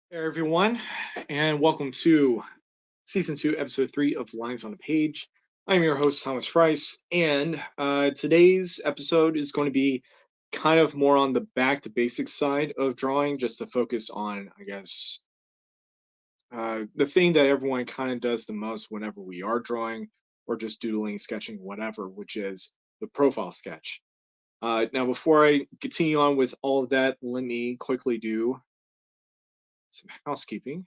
Hey everyone, and welcome to season two, episode three of Lines on a Page. I'm your host, Thomas Price, and today's episode is going to be kind of more on the back to basics side of drawing, just to focus on, I guess, the thing that everyone kind of does the most whenever we are drawing or just doodling, sketching, whatever, which is the profile sketch. Now, before I continue on with all of that, let me quickly do some housekeeping.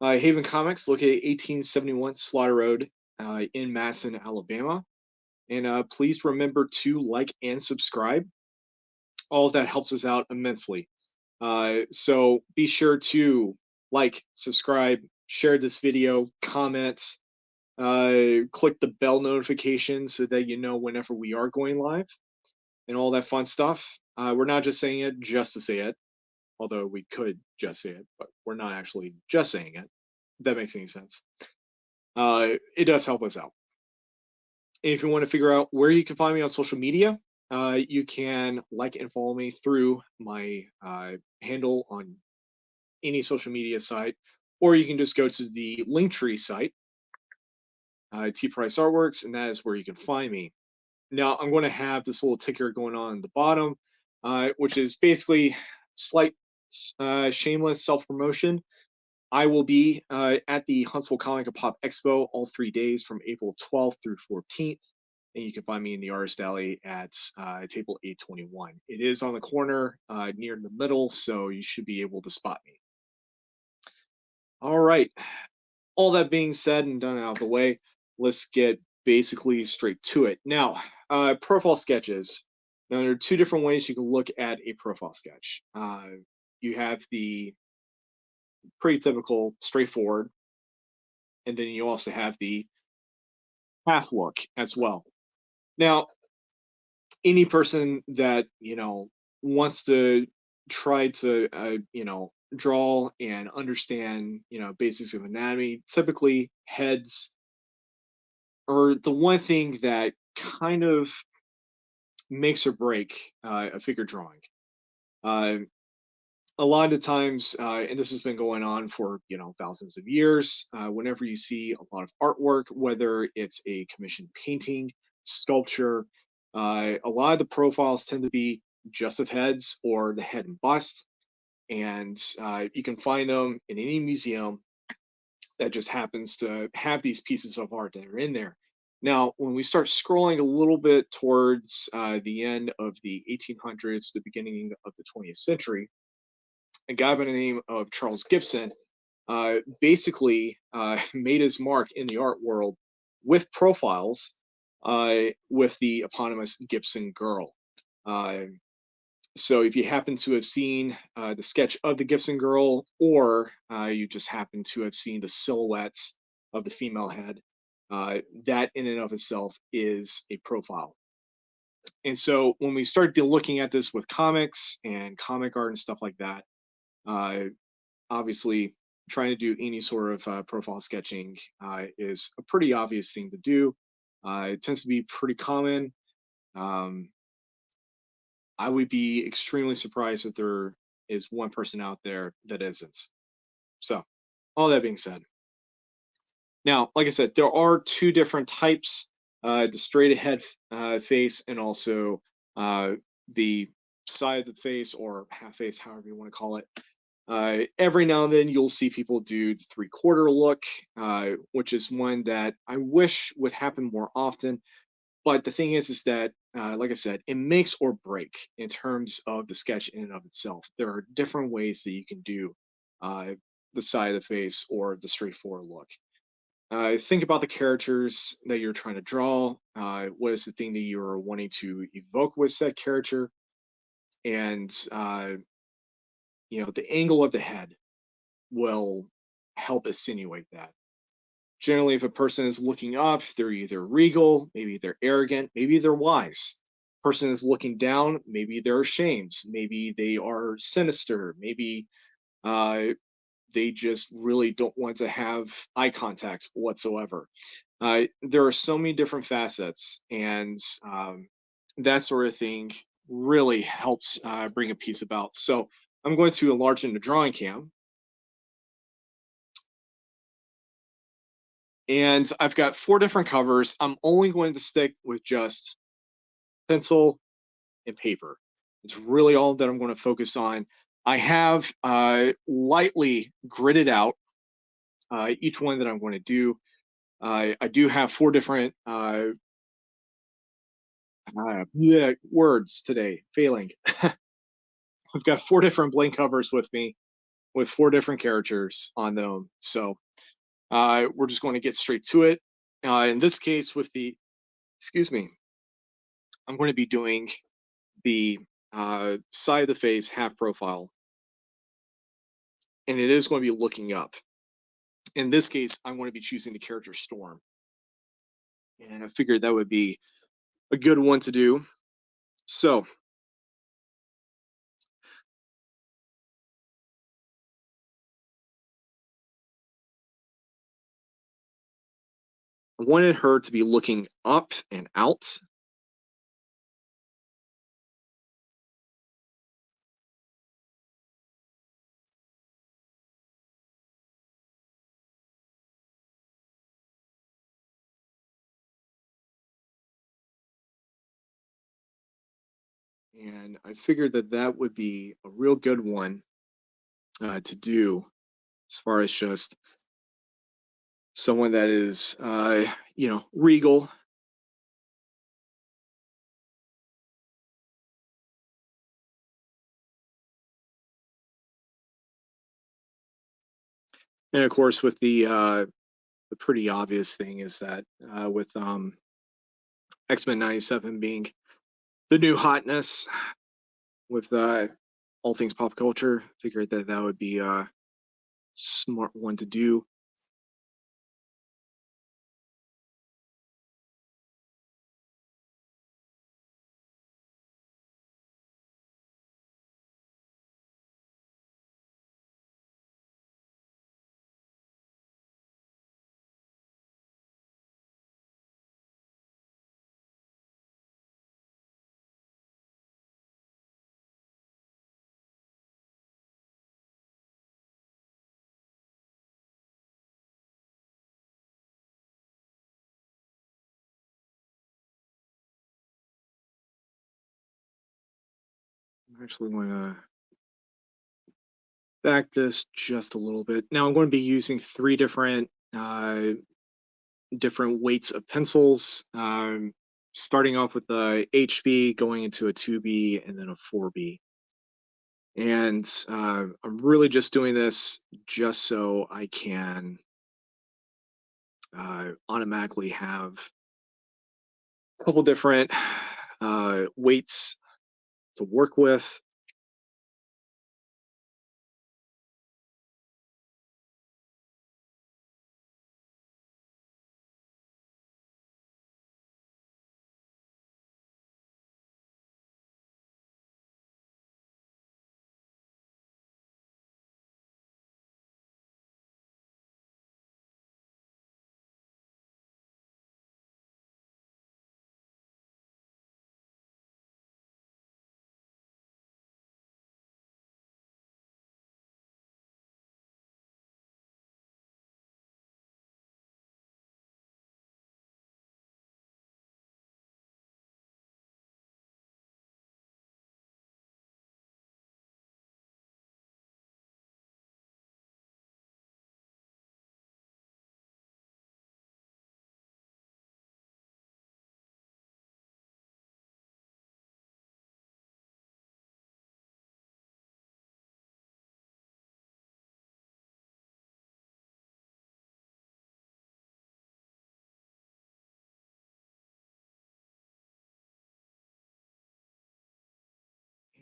Haven Comics, located 1871 Slaughter Road in Madison, Alabama. And please remember to like and subscribe. All of that helps us out immensely. So be sure to like, subscribe, share this video, comment, click the bell notification so that you know whenever we are going live and all that fun stuff. We're not just saying it just to say it, although we could just say it, but we're not actually just saying it. If that makes any sense. It does help us out. If you want to figure out where you can find me on social media, you can like and follow me through my handle on any social media site, or you can just go to the Linktree site, tpriceartworks, and that is where you can find me. Now, I'm going to have this little ticker going on the bottom, which is basically slight shameless self promotion. I will be at the Huntsville Comic and Pop Expo all 3 days from April 12th through 14th. And you can find me in the Artist Alley at table 821. It is on the corner near the middle, so you should be able to spot me. All right. All that being said and done out of the way, let's get basically straight to it. Now, profile sketches. Now, there are two different ways you can look at a profile sketch. You have the pretty typical, straightforward, and then you also have the half look as well. Now, any person that wants to try to draw and understand basics of anatomy, typically heads are the one thing that kind of makes or break a figure drawing. Uh, a lot of the times, and this has been going on for thousands of years. Whenever you see a lot of artwork, whether it's a commissioned painting, sculpture, a lot of the profiles tend to be just of heads or the head and bust, and you can find them in any museum that just happens to have these pieces of art that are in there. Now, when we start scrolling a little bit towards the end of the 1800s, the beginning of the 20th century, a guy by the name of Charles Gibson basically made his mark in the art world with profiles with the eponymous Gibson girl. Uh, so if you happen to have seen the sketch of the Gibson girl, or you just happen to have seen the silhouettes of the female head, that in and of itself is a profile. And so when we start looking at this with comics and comic art and stuff like that, uh, obviously trying to do any sort of profile sketching is a pretty obvious thing to do. It tends to be pretty common. Um, I would be extremely surprised if there is one person out there that isn't. So, all that being said, now, like I said, there are two different types: the straight ahead face, and also the side of the face or half face, however you want to call it. Every now and then you'll see people do the three-quarter look, which is one that I wish would happen more often. But the thing is that, like I said, it makes or break in terms of the sketch in and of itself. There are different ways that you can do uh, the side of the face or the straightforward look. Think about the characters that you're trying to draw. What is the thing that you're wanting to evoke with said character? And the angle of the head will help insinuate that. Generally, if a person is looking up, they're either regal, maybe they're arrogant, maybe they're wise. Person is looking down, maybe they're ashamed, maybe they are sinister, maybe uh, they just really don't want to have eye contact whatsoever. There are so many different facets, and that sort of thing really helps bring a piece about. So I'm going to enlarge into drawing cam, and I've got 4 different covers. I'm only going to stick with just pencil and paper. It's really all that I'm going to focus on. I have lightly gridded out each one that I'm going to do. I do have 4 different yeah, words today, failing. I've got 4 different blank covers with me with 4 different characters on them. So we're just going to get straight to it. In this case, with the, excuse me, I'm going to be doing the side of the face half profile, and it is going to be looking up. In this case, I'm going to be choosing the character Storm, and I figured that would be a good one to do. So I wanted her to be looking up and out. And I figured that that would be a real good one to do as far as just someone that is, regal. And of course, with the pretty obvious thing is that with X-Men 97 being the new hotness with all things pop culture, figured that that would be a smart one to do. I'm actually going to back this just a little bit. Now I'm going to be using 3 different different weights of pencils. Starting off with the HB, going into a 2B, and then a 4B. And I'm really just doing this just so I can automatically have a couple different weights to work with.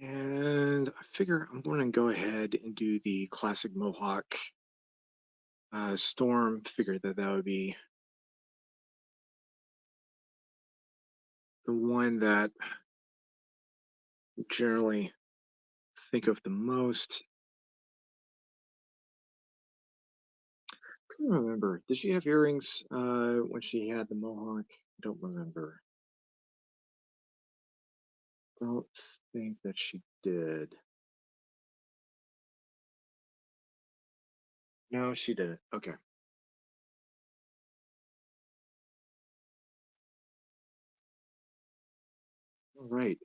And I figure I'm going to go ahead and do the classic Mohawk Storm. Figured that that would be the one that I generally think of the most. I don't remember. Did she have earrings when she had the Mohawk? I don't remember. Don't think that she did. No, she didn't. Okay. All right.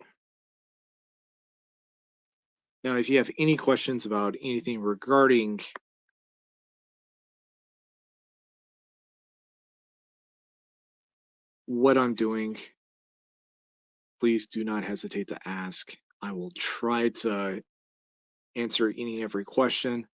Now, if you have any questions about anything regarding what I'm doing, please do not hesitate to ask. I will try to answer any and every question.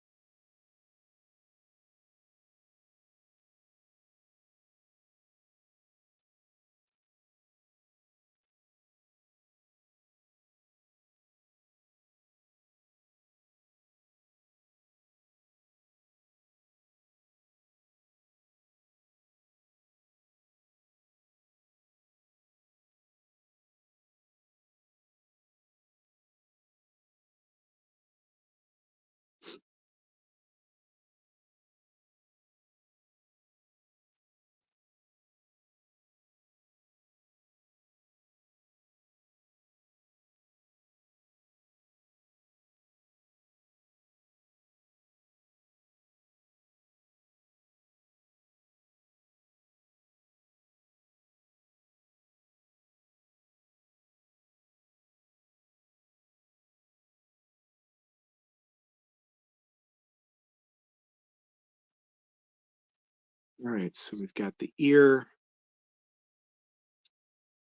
All right, so we've got the ear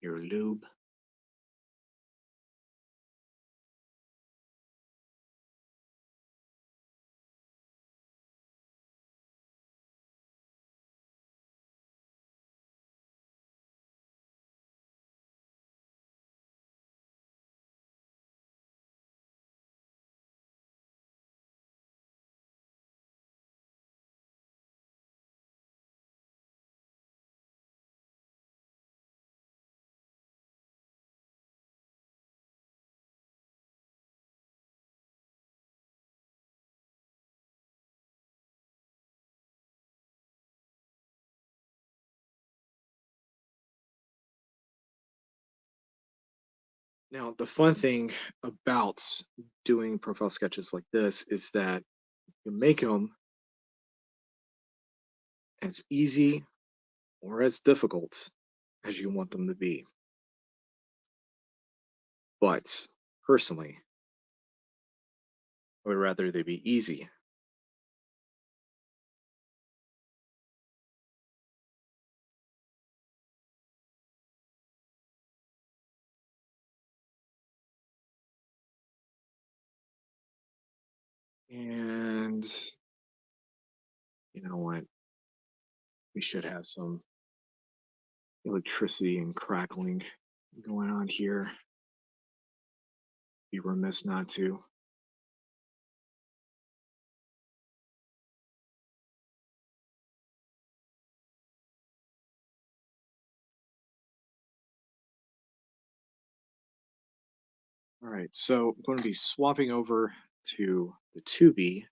lobe. Now, the fun thing about doing profile sketches like this is that you make them as easy or as difficult as you want them to be. But personally, I would rather they be easy. And you know what? We should have some electricity and crackling going on here. Be remiss not to. All right, so I'm going to be swapping over to the 2B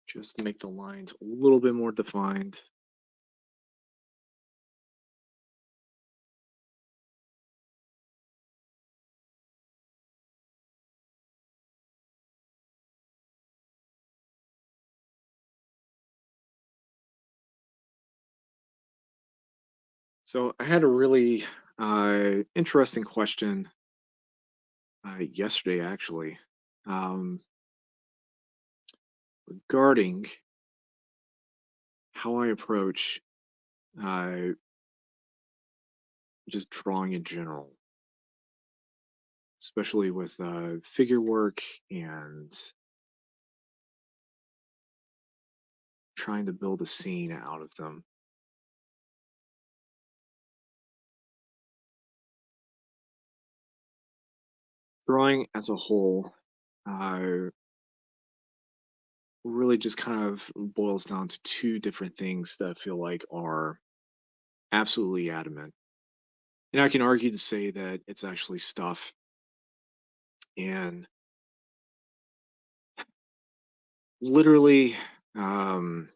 just to make the lines a little bit more defined. So I had a really interesting question yesterday, actually, um, regarding how I approach uh, just drawing in general, especially with figure work and trying to build a scene out of them. Drawing as a whole uh, really just kind of boils down to two different things that I feel like are absolutely adamant. And I can argue to say that it's actually stuff. And literally, um,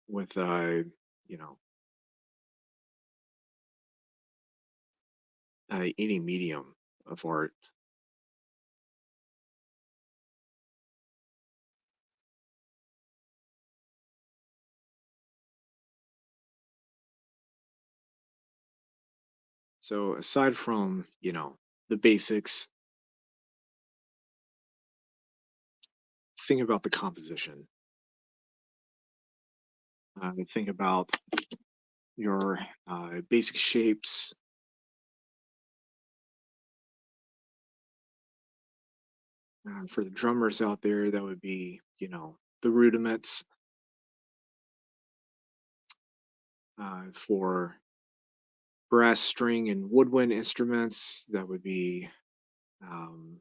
with, you know, any medium of art. So aside from, the basics, think about the composition. Think about your basic shapes. For the drummers out there, that would be, the rudiments. For brass string and woodwind instruments, that would be um,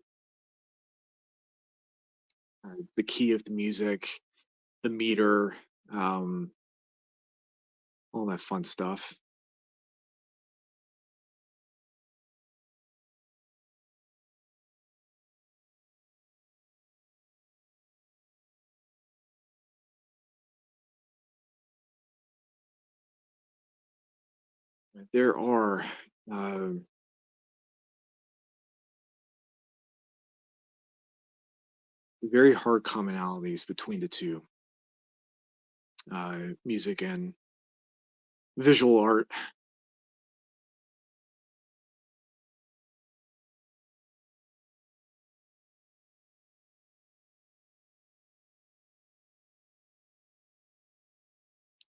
the key of the music, the meter, um, all that fun stuff. There are um, very hard commonalities between the two, music and visual art.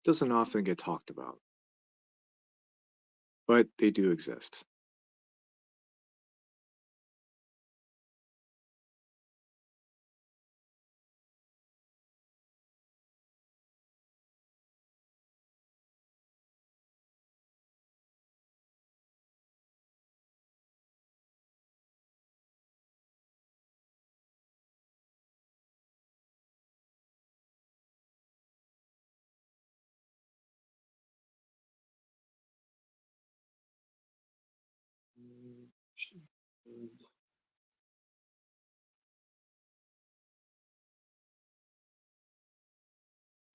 Doesn't often get talked about, but they do exist.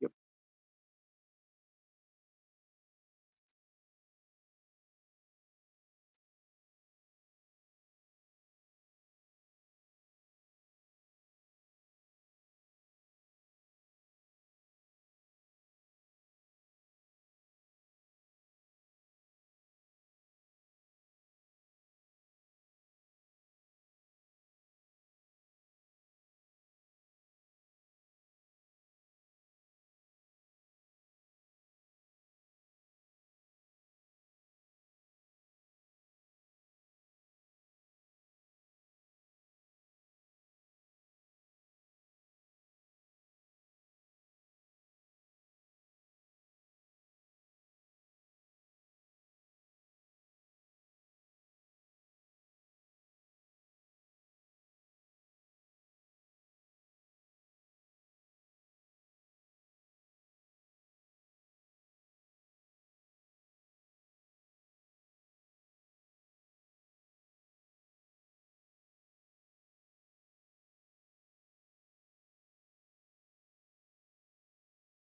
Yep.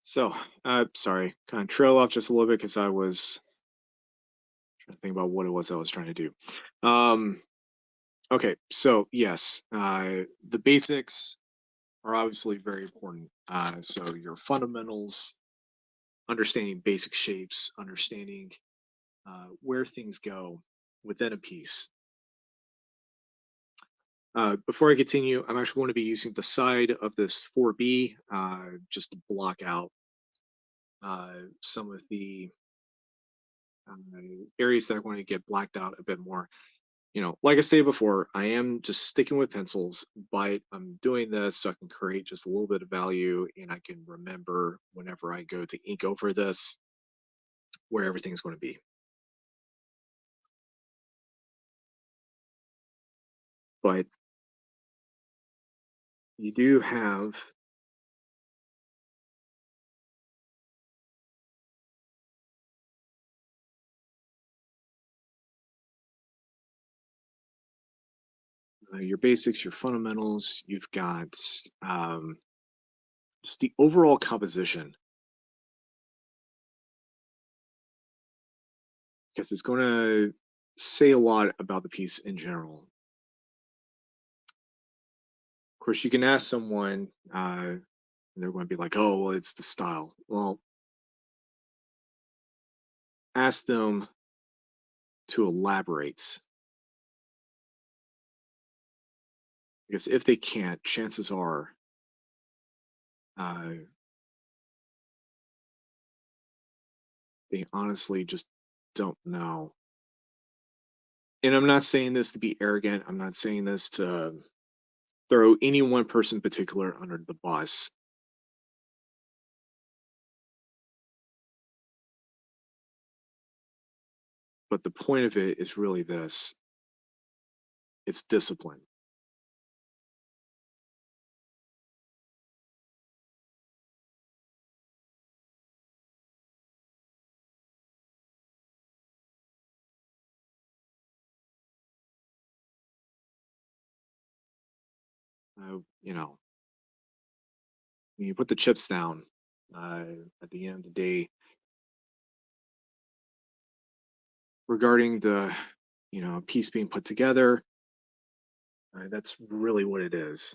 So, sorry, kind of trail off just a little bit because I was trying to think about what it was I was trying to do. Um, okay, so yes, the basics are obviously very important. So your fundamentals, understanding basic shapes, understanding where things go within a piece. Before I continue, I'm actually going to be using the side of this 4B just to block out some of the areas that I want to get blacked out a bit more. Like I stated before, I am just sticking with pencils, but I'm doing this so I can create just a little bit of value and I can remember whenever I go to ink over this where everything's going to be. But you do have your basics, your fundamentals, you've got um, just the overall composition because it's going to say a lot about the piece in general. Of course, you can ask someone, and they're going to be like, "Oh, well, it's the style." Well, ask them to elaborate, because if they can't, chances are uh, they honestly just don't know. And I'm not saying this to be arrogant. I'm not saying this to throw any one person in particular under the bus. But the point of it is really this: it's discipline. You know, when you put the chips down, uh, at the end of the day, regarding the piece being put together, that's really what it is.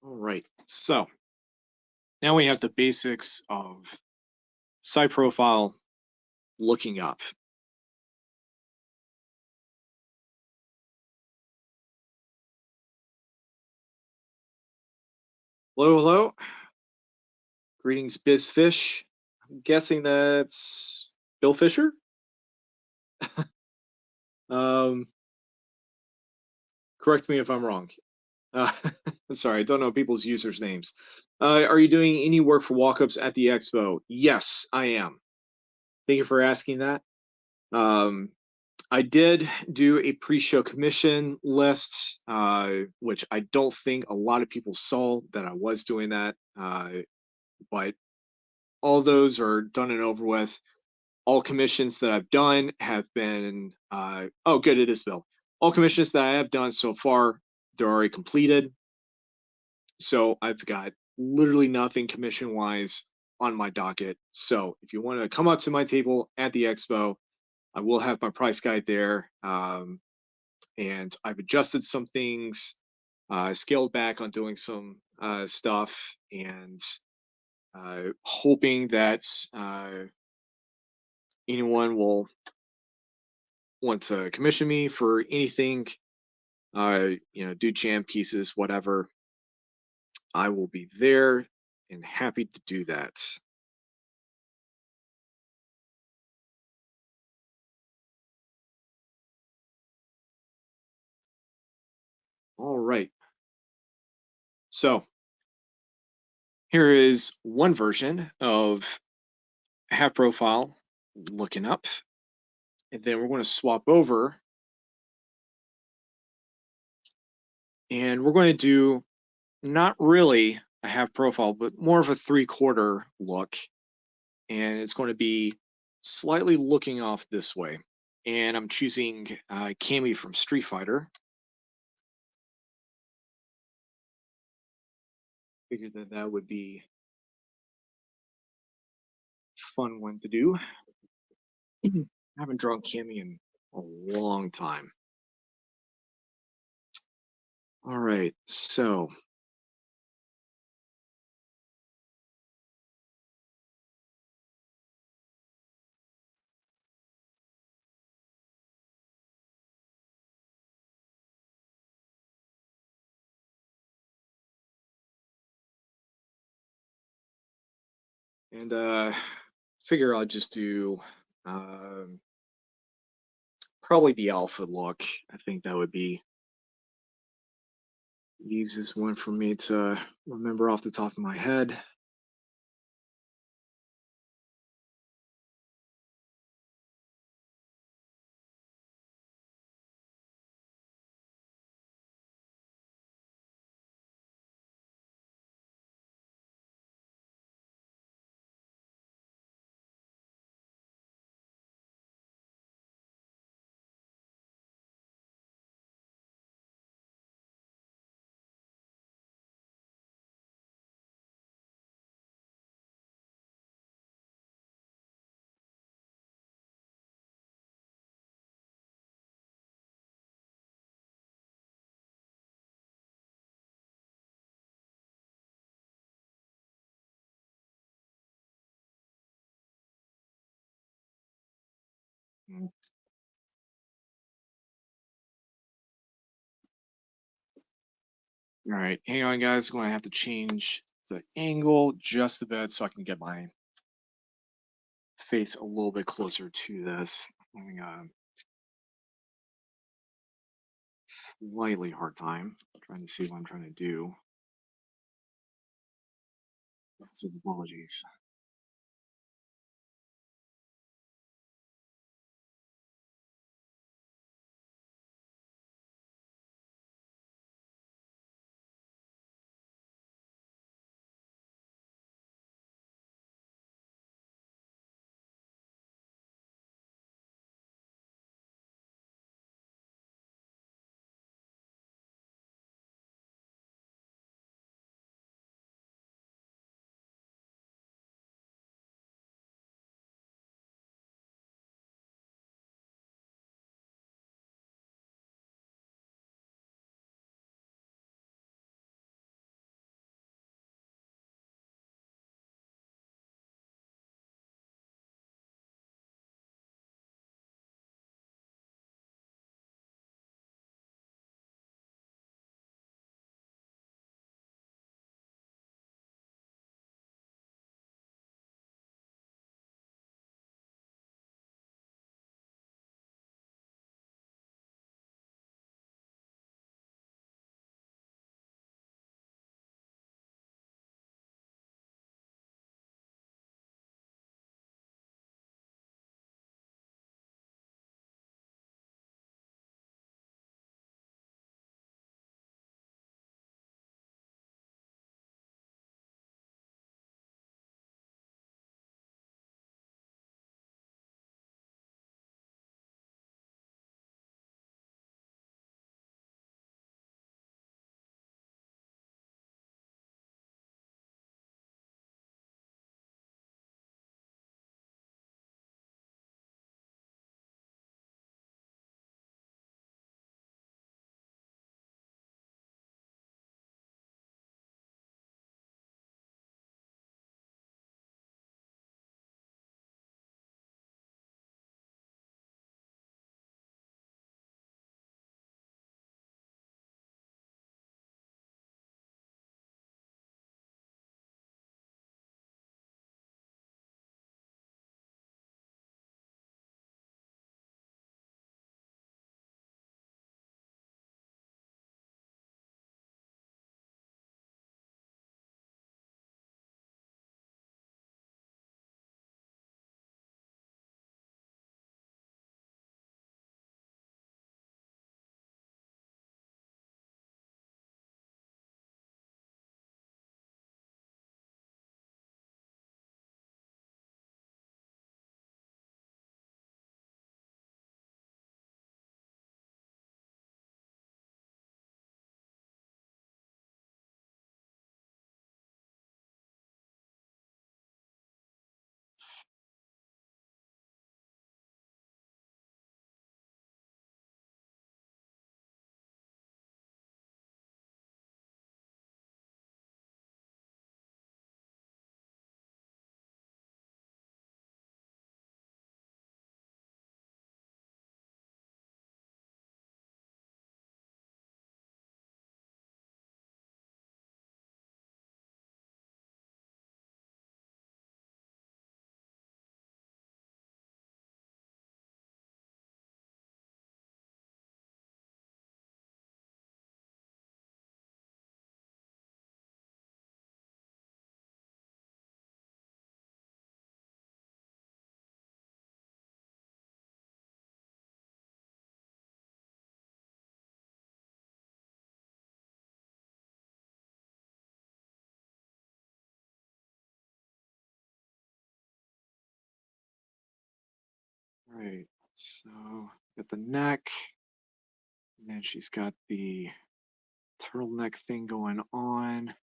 All right. So now we have the basics of side profile looking up. Hello, hello. Greetings, Bizfish. I'm guessing that's Bill Fisher. Um, Correct me if I'm wrong. Uh, sorry, I don't know people's users' names. Are you doing any work for walk-ups at the expo? Yes, I am. Thank you for asking that. Um, I did do a pre-show commission list, which I don't think a lot of people saw that I was doing that. But all those are done and over with. All commissions that I've done have been, oh, good, it is Bill. All commissions that I have done so far, they're already completed. So I've got literally nothing commission wise on my docket. So if you want to come up to my table at the expo, I will have my price guide there. And I've adjusted some things, scaled back on doing some stuff, and hoping that anyone will want to commission me for anything, do jam pieces, whatever, I will be there and happy to do that. All right. So here is one version of half profile looking up. And then we're going to swap over and we're going to do not really a half profile, but more of a 3/4 look. And it's going to be slightly looking off this way. And I'm choosing Cammy from Street Fighter. Figured that that would be a fun one to do. I haven't drawn Cammy in a long time. All right, so and figure I'll just do um, probably the alpha look. I think that would be the easiest one for me to remember off the top of my head. Mm. All right, hang on, guys. I'm going to have to change the angle just a bit so I can get my face a little bit closer to this. I'm having a slightly hard time trying to see what I'm trying to do. So apologies. Right. So got the neck, and then she's got the turtleneck thing going on.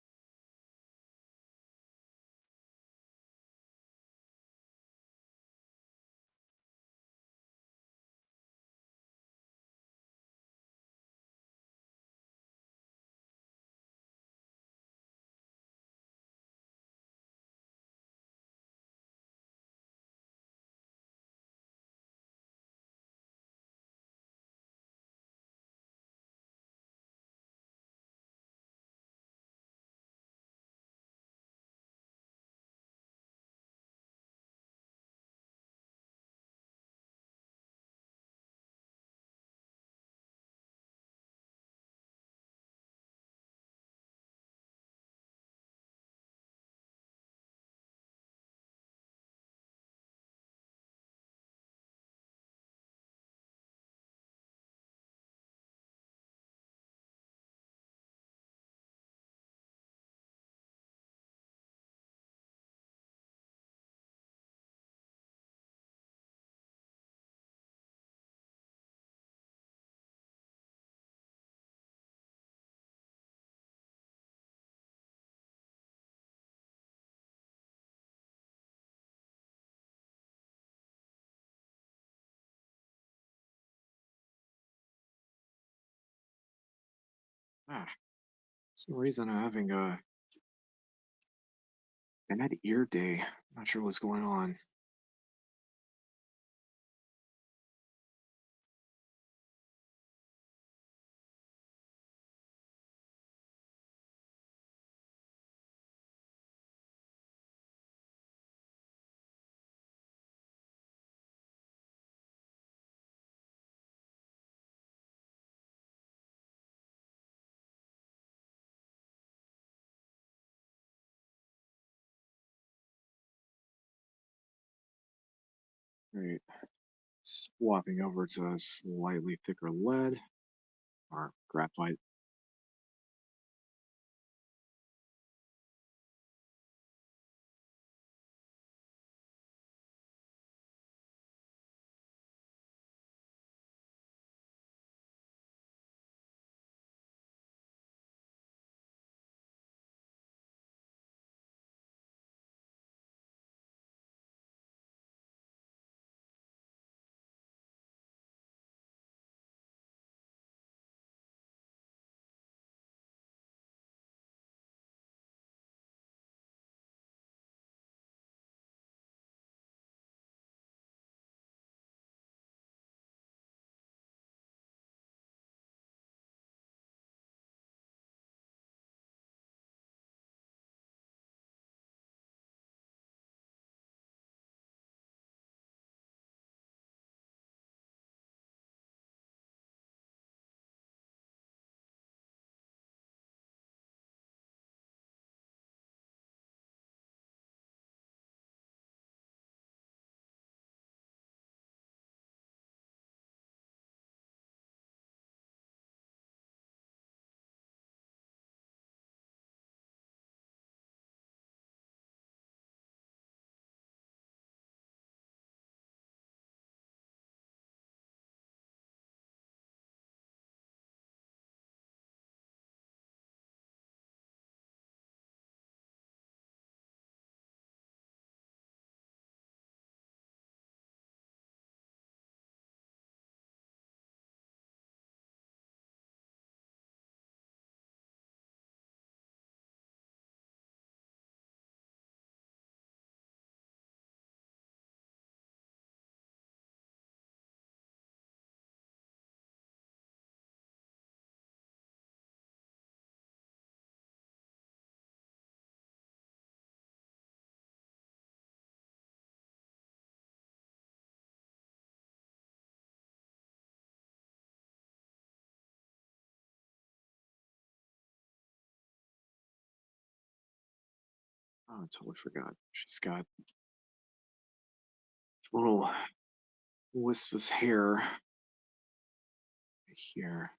Ah, for some reason I'm having a bad ear day. I'm not sure what's going on. Right. Swapping over to a slightly thicker lead or graphite. Oh, I totally forgot. She's got little wisps of hair right here.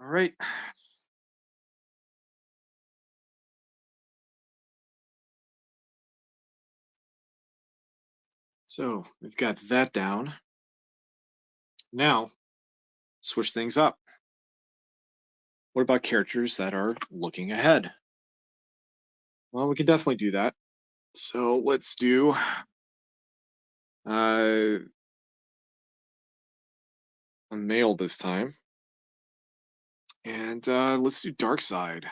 All right. So we've got that down. Now, switch things up. What about characters that are looking ahead? Well, we can definitely do that. So let's do a male this time. And let's do dark side.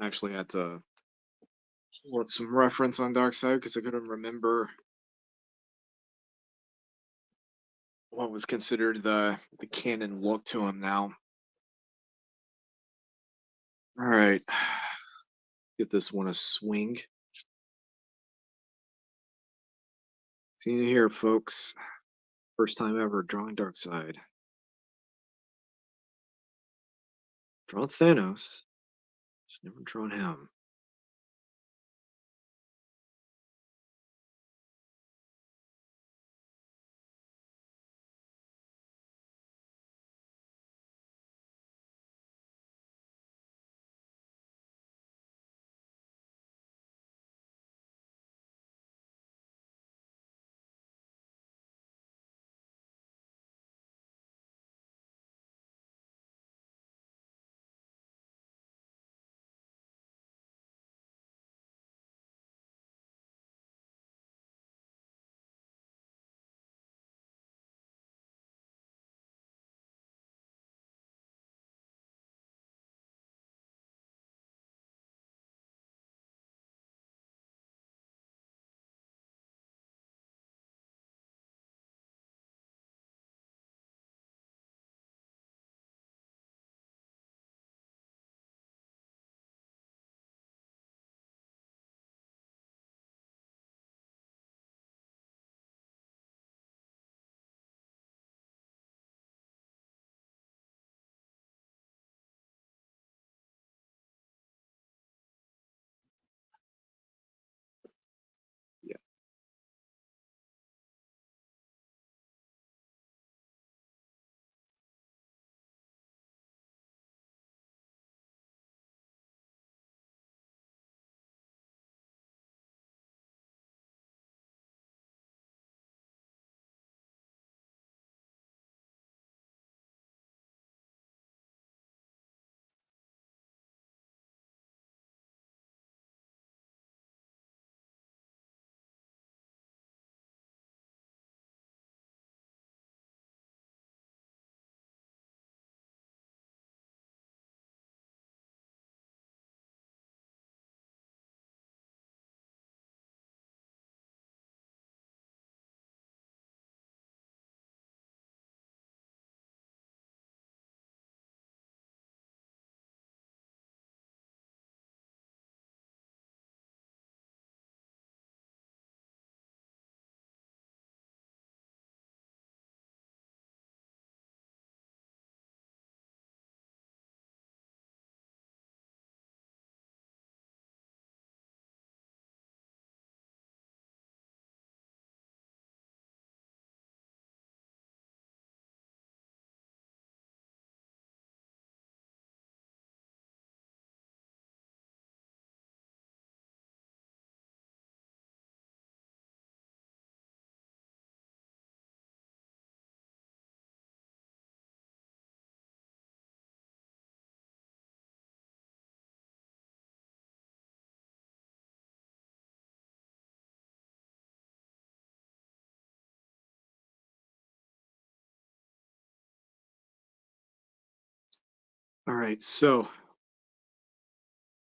Actually had to pull up some reference on dark side because I couldn't remember what was considered the canon look to him now. All right. Give this one a swing. See you here, folks. First time ever drawing dark side. Drawn Thanos. Just never drawn him. Yeah. All right. So,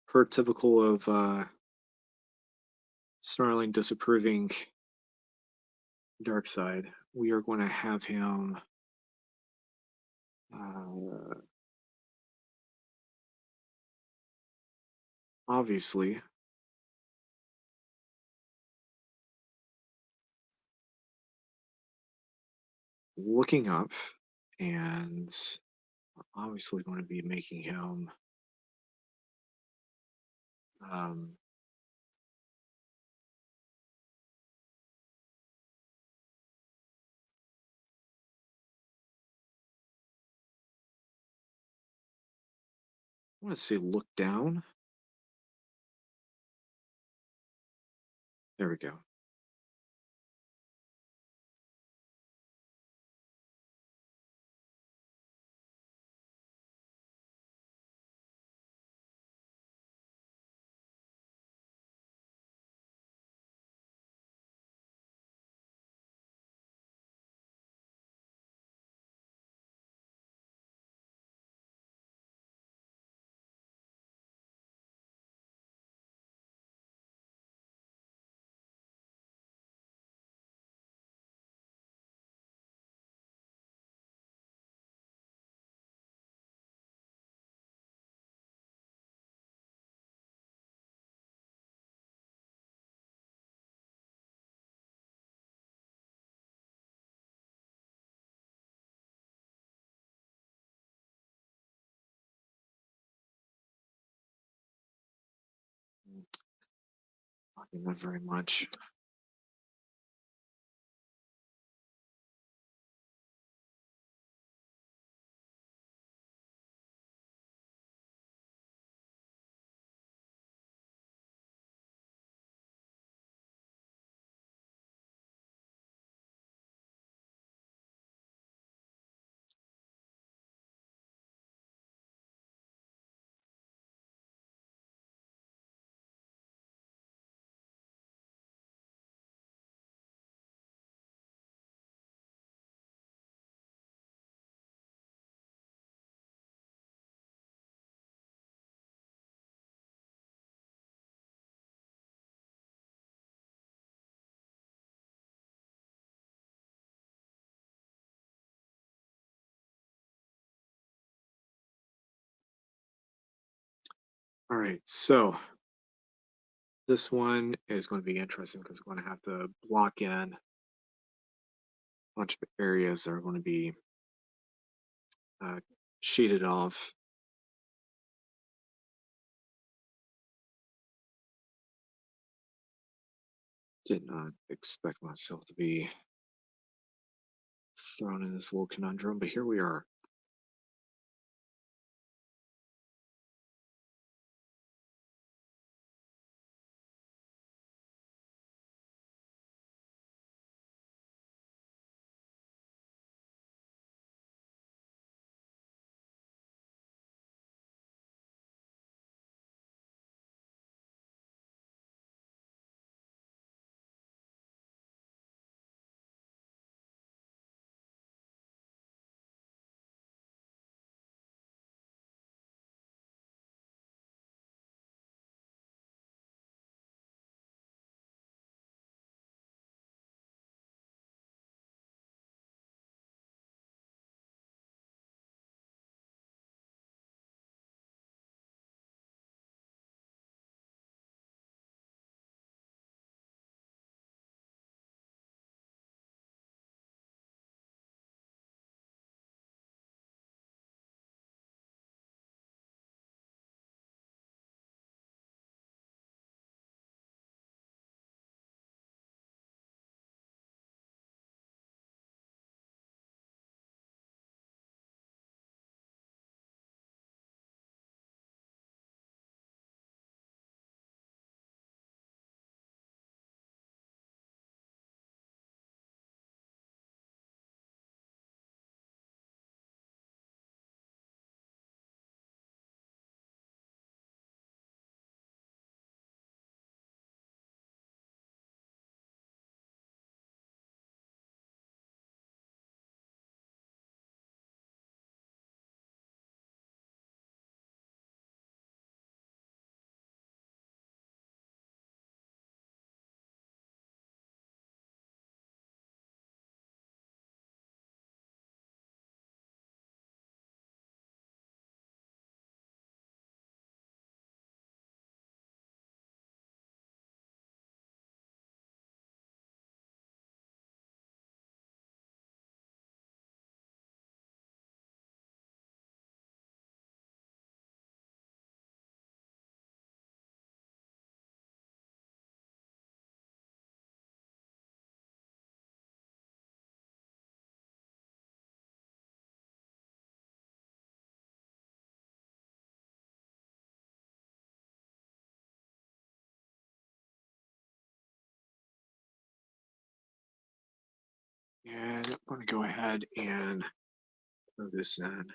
per typical of Starling disapproving dark side, we are going to have him uh, obviously looking up, and obviously going to be making him I want to say look down. There we go. Not very much. All right, so this one is going to be interesting because I'm going to have to block in a bunch of areas that are going to be uh, shaded off. Did not expect myself to be thrown in this little conundrum, but here we are. And I'm going to go ahead and throw this in.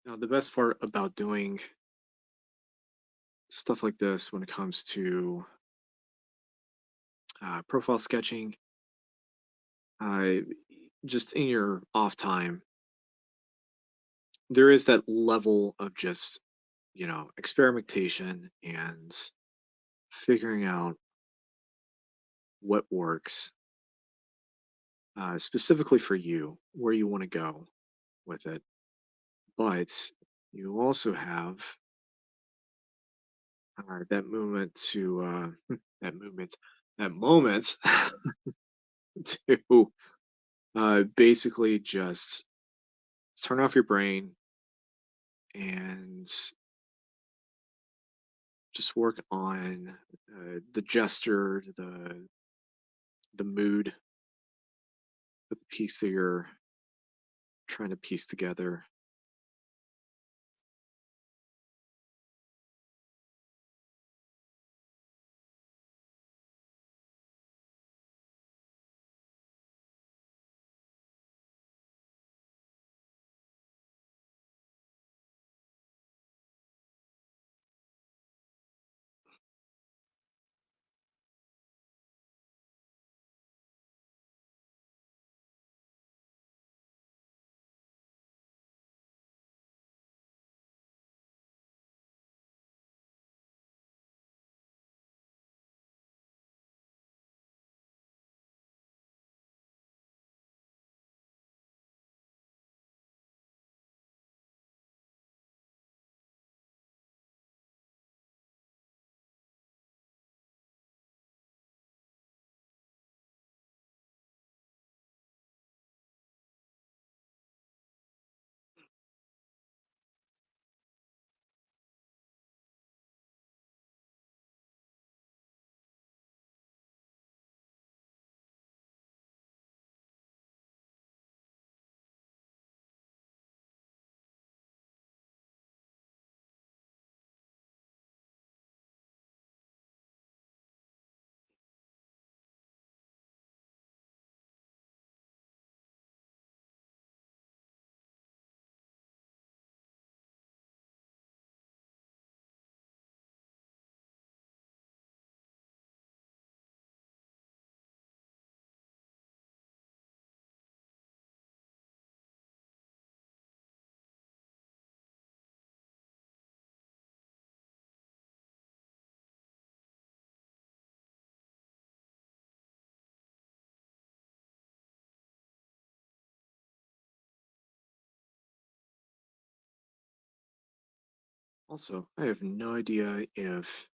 Now, the best part about doing stuff like this when it comes to profile sketching, uh, just in your off time, there is that level of just, experimentation and figuring out what works specifically for you, where you want to go with it. But you also have that movement to that movement, that moment to basically just turn off your brain and just work on the gesture, the mood of the piece that you're trying to piece together. Also, I have no idea if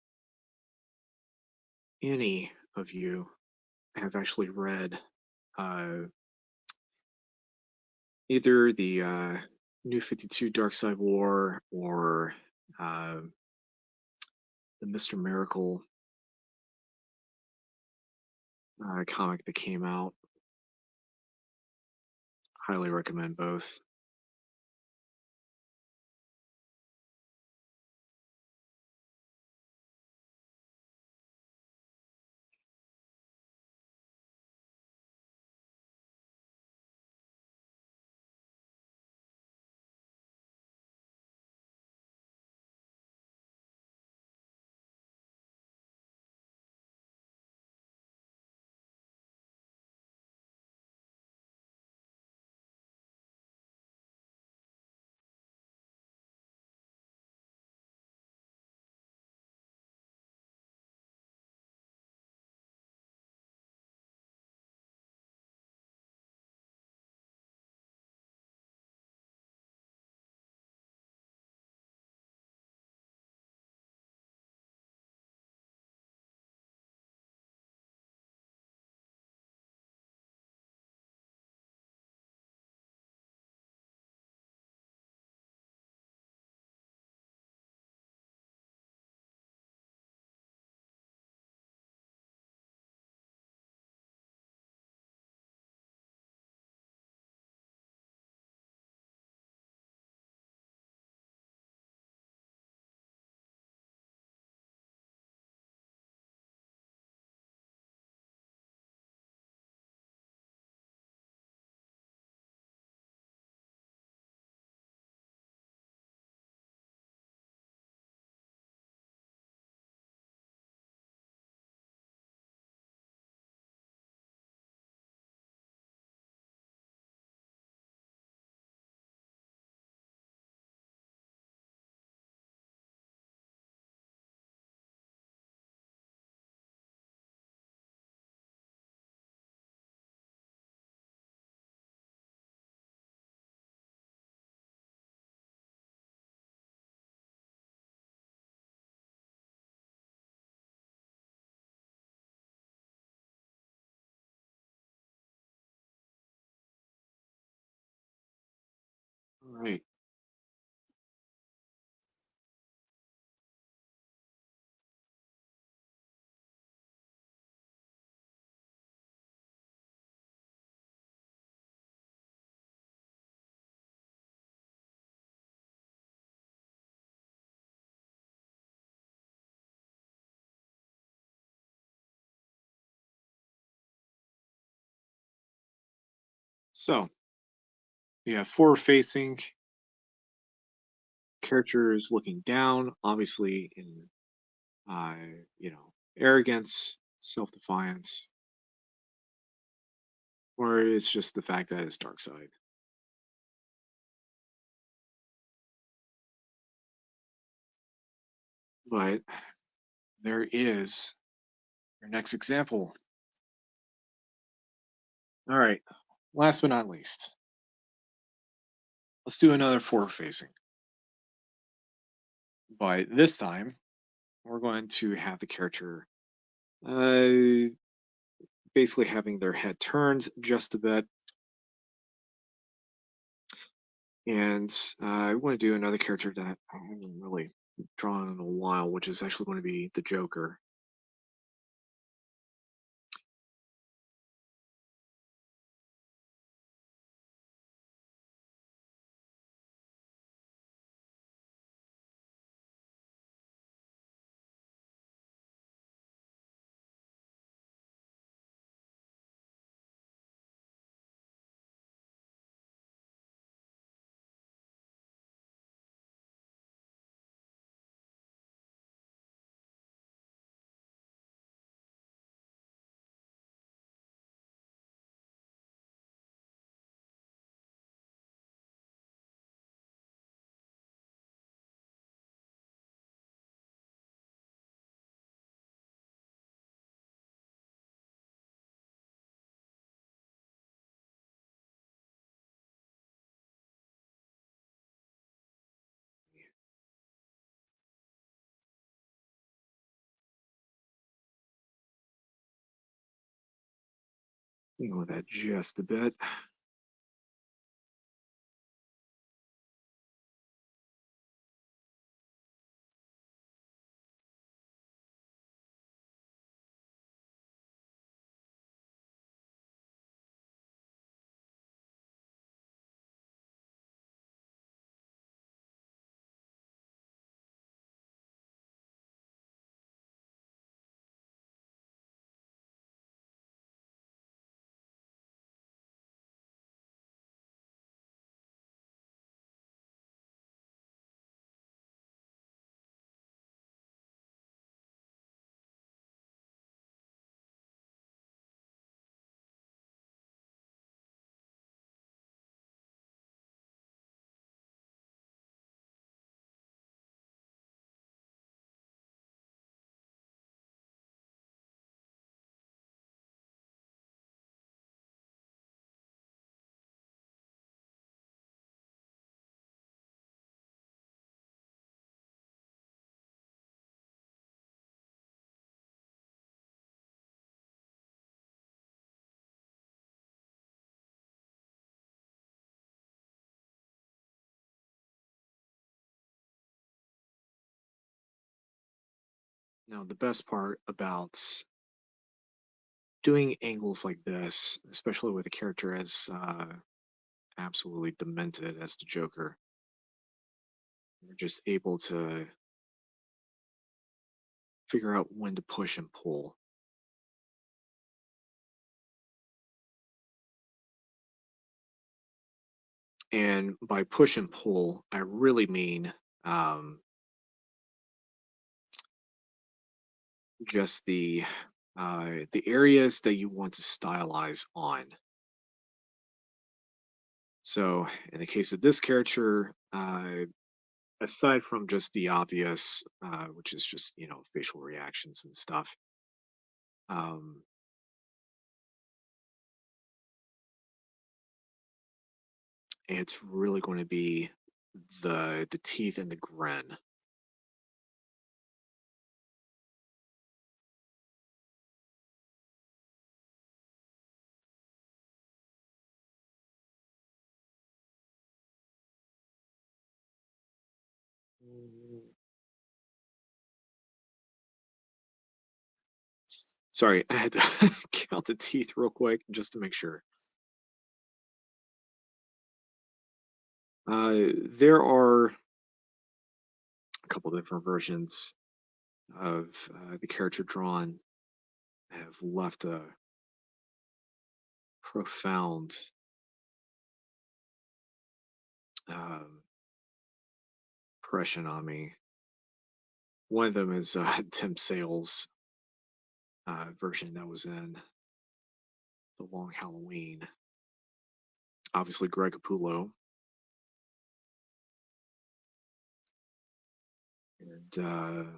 any of you have actually read uh, either the New 52 Dark Side War or uh, the Mr. Miracle comic that came out. Highly recommend both. right. So we have forward facing characters looking down, obviously in uh, you know, arrogance, self-defiance, or it's just the fact that it's dark side. But there is your next example. All right. Last but not least, let's do another forward facing. But this time, we're going to have the character uh, basically having their head turned just a bit. And I want to do another character that I haven't really drawn in a while, which is actually going to be the Joker. With that just a bit. Now, the best part about doing angles like this, especially with a character as absolutely demented as the Joker, you're just able to figure out when to push and pull. And by push and pull, I really mean um, just the areas that you want to stylize on. So, in the case of this character, aside from just the obvious, which is just facial reactions and stuff, um, it's really going to be the teeth and the grin. Sorry, I had to count the teeth real quick just to make sure. There are a couple different versions of the character drawn have left a profound um, impression on me. One of them is Tim Sale's version that was in The Long Halloween. Obviously, Greg Capullo. And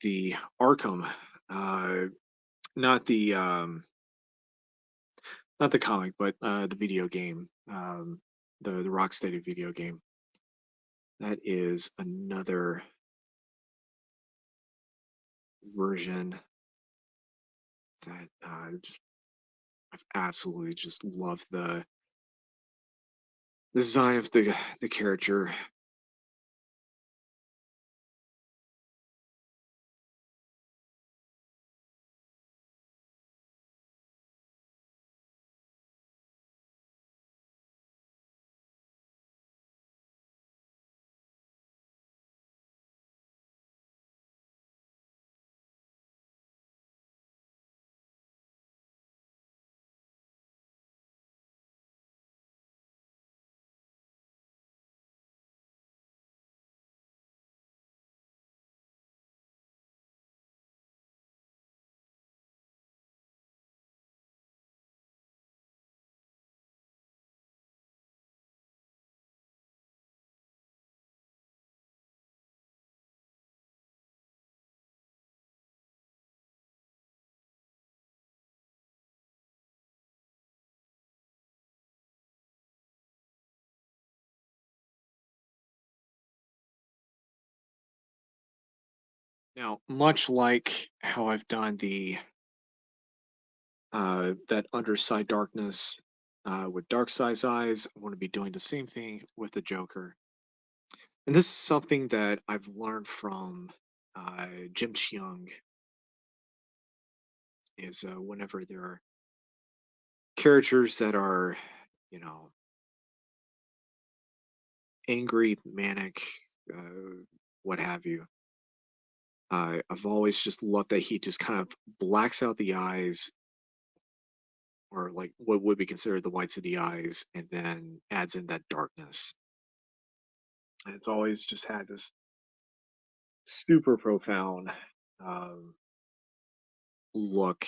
the Arkham, uh, not the not the comic, but the video game, the Rocksteady video game. That is another version that I've absolutely just loved the design of the character. Now, much like how I've done the that underside darkness with dark side's eyes, I want to be doing the same thing with the Joker. And this is something that I've learned from Jim Cheung is whenever there are characters that are, you know, angry, manic, what have you. I've always just loved that he just kind of blacks out the eyes, or like what would be considered the whites of the eyes, and then adds in that darkness. And it's always just had this super profound um, look.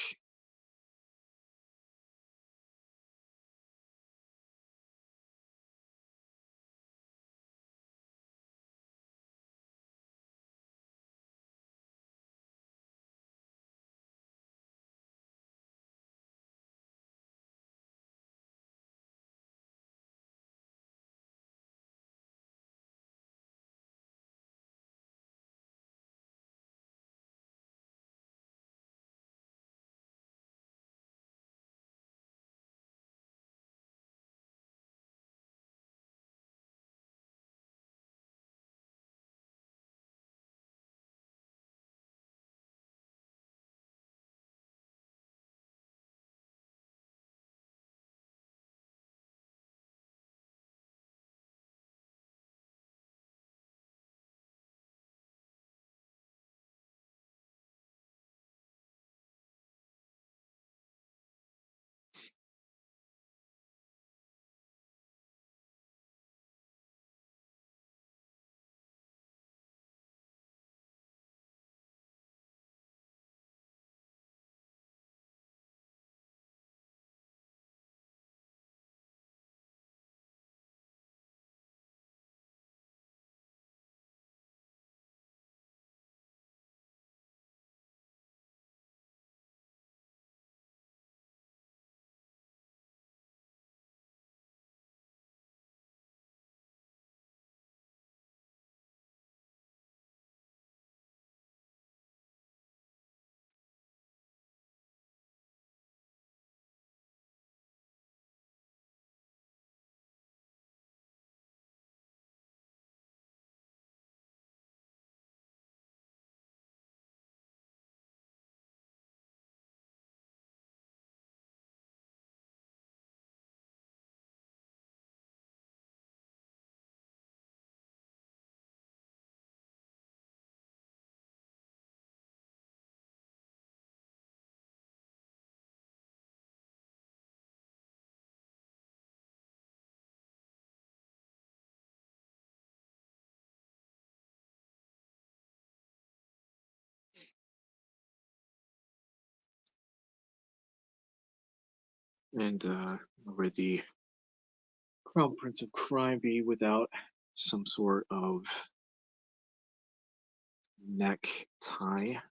And where the Crown Prince of Crime be without some sort of neck tie?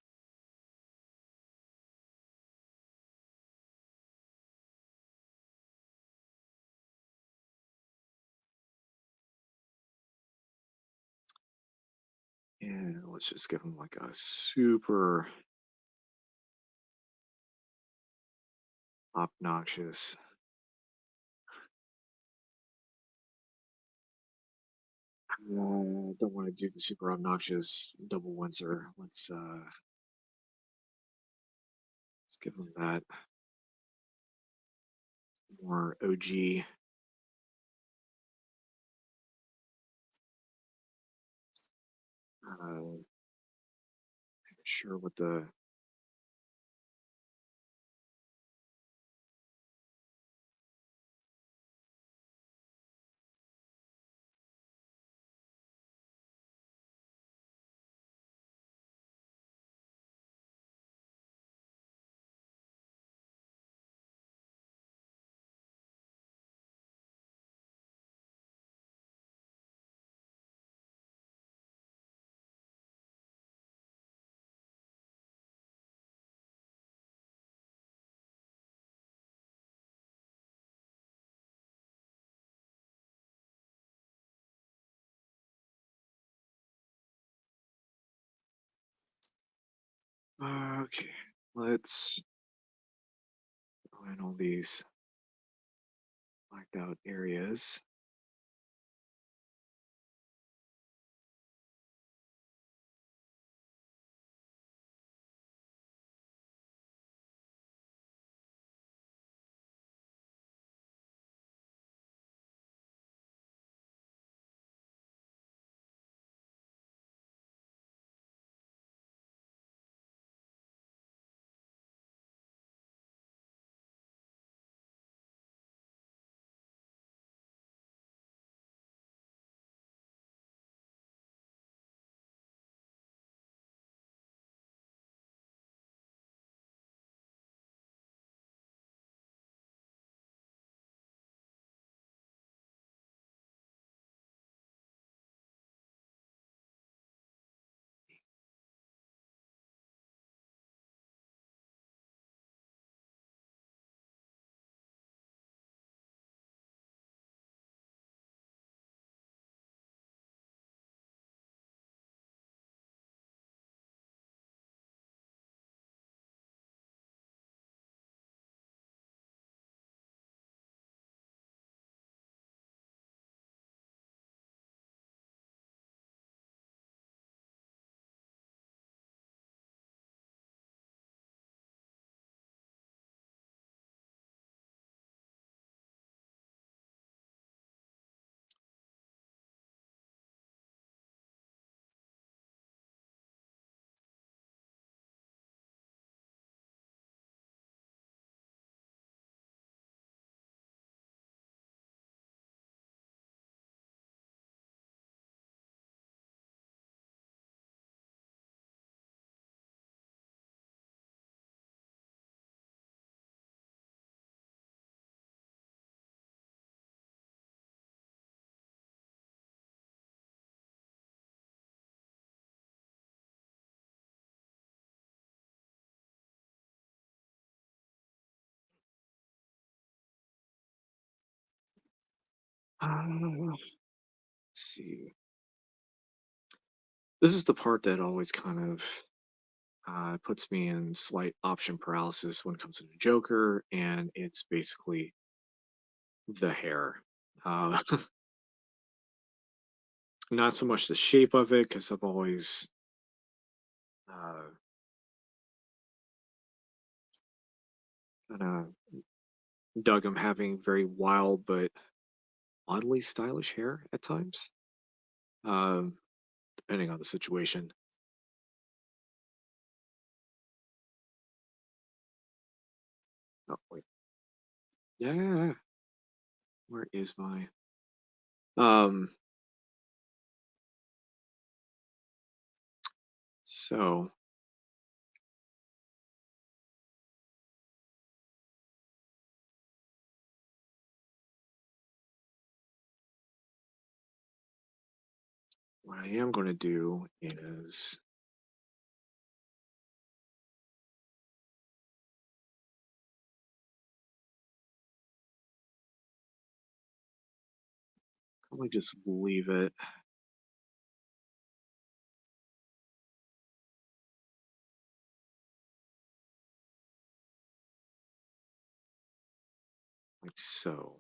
And let's just give him like a super obnoxious. Don't want to do the super obnoxious double Windsor. Let's give him that more OG. Sure what the okay. Let's find all these blacked out areas. Let's see. This is the part that always kind of puts me in slight option paralysis when it comes to the Joker, and it's basically the hair. Uh, not so much the shape of it, because I've always uh, kind of dug him having very wild but oddly stylish hair at times, um, depending on the situation. Oh, wait. Yeah. Where is my? Um, so what I am going to do is probably just leave it like so.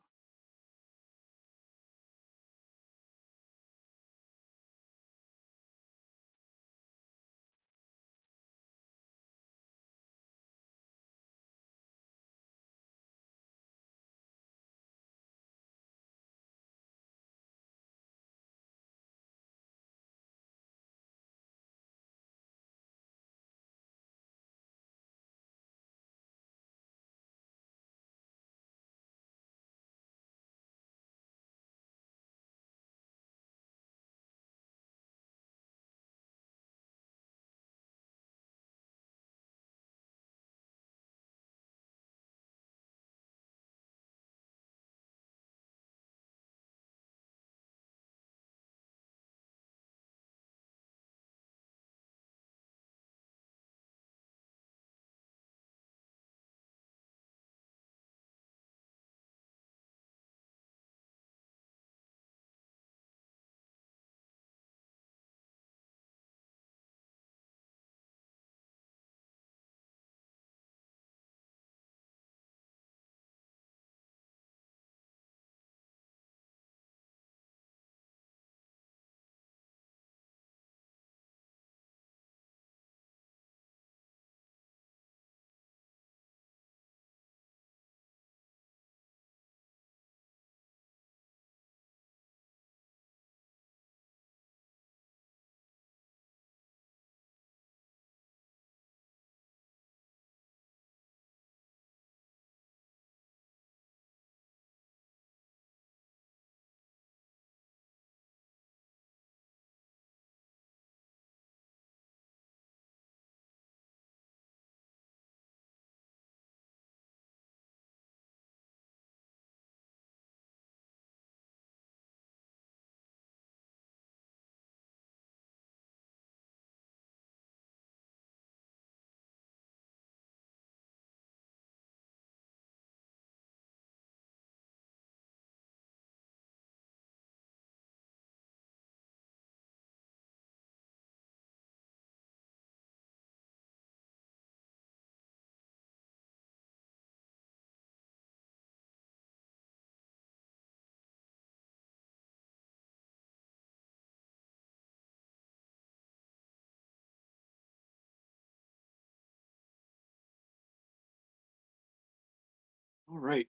All right.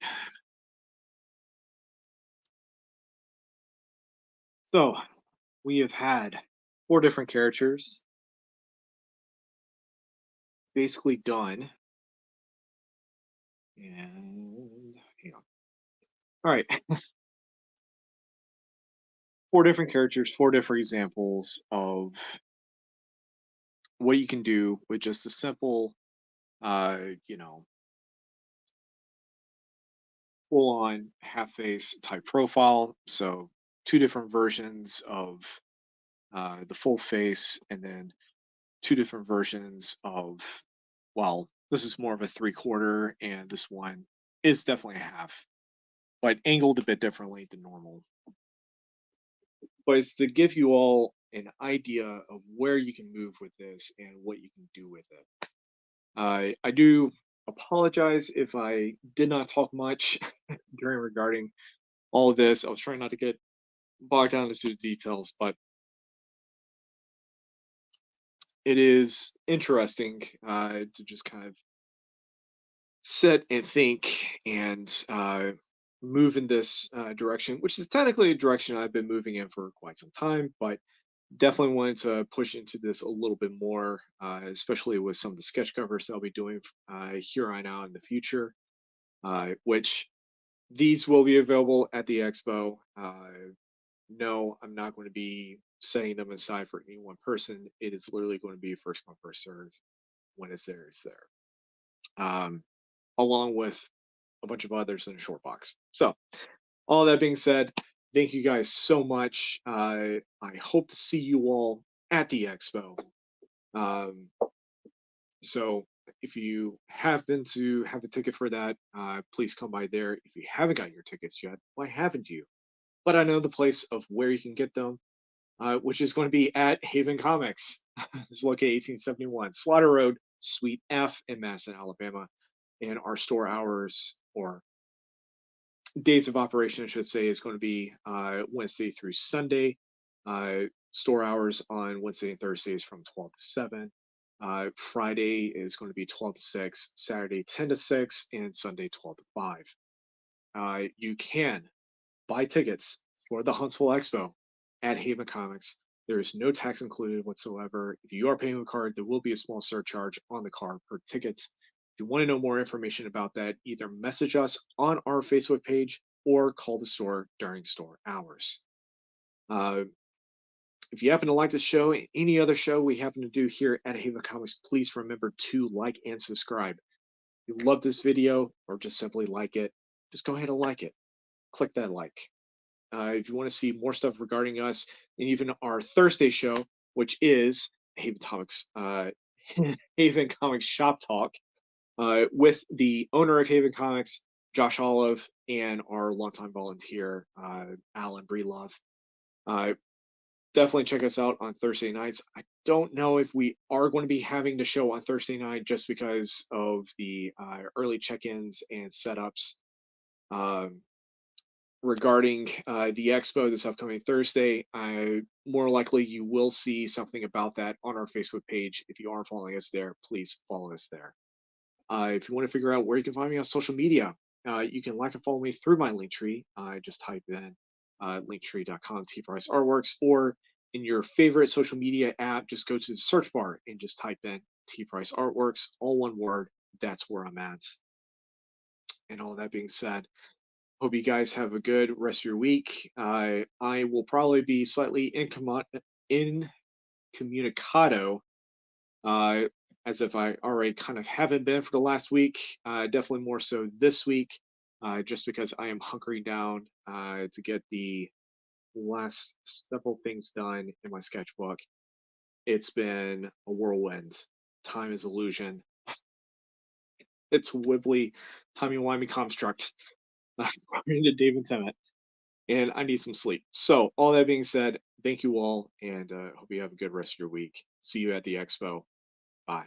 So we have had four different characters basically done. And hang on. All right. Four different characters, four different examples of what you can do with just a simple, you know, full on half face type profile. So two different versions of the full face, and then two different versions of, well, this is more of a three-quarter, and this one is definitely a half, but angled a bit differently than normal. But it's to give you all an idea of where you can move with this and what you can do with it. I do apologize if I did not talk much during regarding all of this. I was trying not to get bogged down into the details, but it is interesting to just kind of sit and think and move in this direction, which is technically a direction I've been moving in for quite some time, but definitely wanted to push into this a little bit more, especially with some of the sketch covers I'll be doing here on out in the future, which these will be available at the expo. No, I'm not going to be setting them aside for any one person. It is literally going to be first come, first serve. When it's there, it's there. Along with a bunch of others in a short box. So, all that being said, thank you guys so much. I hope to see you all at the expo. Um, so if you happen to have a ticket for that, please come by there. If you haven't got your tickets yet, why haven't you? But I know the place of where you can get them, which is going to be at Haven Comics. It's located 1871 Slaughter Road, Suite F in Madison, Alabama. And our store hours, or days of operation, I should say, is going to be Wednesday through Sunday. Store hours on Wednesday and Thursdays from 12 to 7. Friday is going to be 12 to 6, Saturday 10 to 6, and Sunday 12 to 5. You can buy tickets for the Huntsville Expo at Haven Comics. There is no tax included whatsoever. If you are paying with a card, there will be a small surcharge on the card per ticket. If you want to know more information about that, either message us on our Facebook page or call the store during store hours. Uh, if you happen to like the show, any other show we happen to do here at Haven Comics, please remember to like and subscribe. If you love this video or just simply like it, just go ahead and like it. Click that like. If you want to see more stuff regarding us and even our Thursday show, which is Haven Comics, Haven Comics Shop Talk, with the owner of Haven Comics, Josh Olive, and our longtime volunteer, Alan Breelove. Uh, Definitely check us out on Thursday nights. I don't know if we are going to be having the show on Thursday night just because of the early check-ins and setups. Um, Regarding the expo this upcoming Thursday, more likely you will see something about that on our Facebook page. If you are following us there, please follow us there. If you want to figure out where you can find me on social media, you can like and follow me through my link tree. Just type in linktree.com tpriceartworks, or in your favorite social media app, just go to the search bar and just type in tpriceartworks, all one word. That's where I'm at. And all that being said, hope you guys have a good rest of your week. I will probably be slightly incommunicado, uh, as if I already kind of haven't been for the last week. Definitely more so this week, just because I am hunkering down to get the last several things done in my sketchbook. It's been a whirlwind. Time is illusion. It's a wibbly, timey-wimey construct. According to David Tennant. And I need some sleep. So, all that being said, thank you all, and hope you have a good rest of your week. See you at the expo. Bye.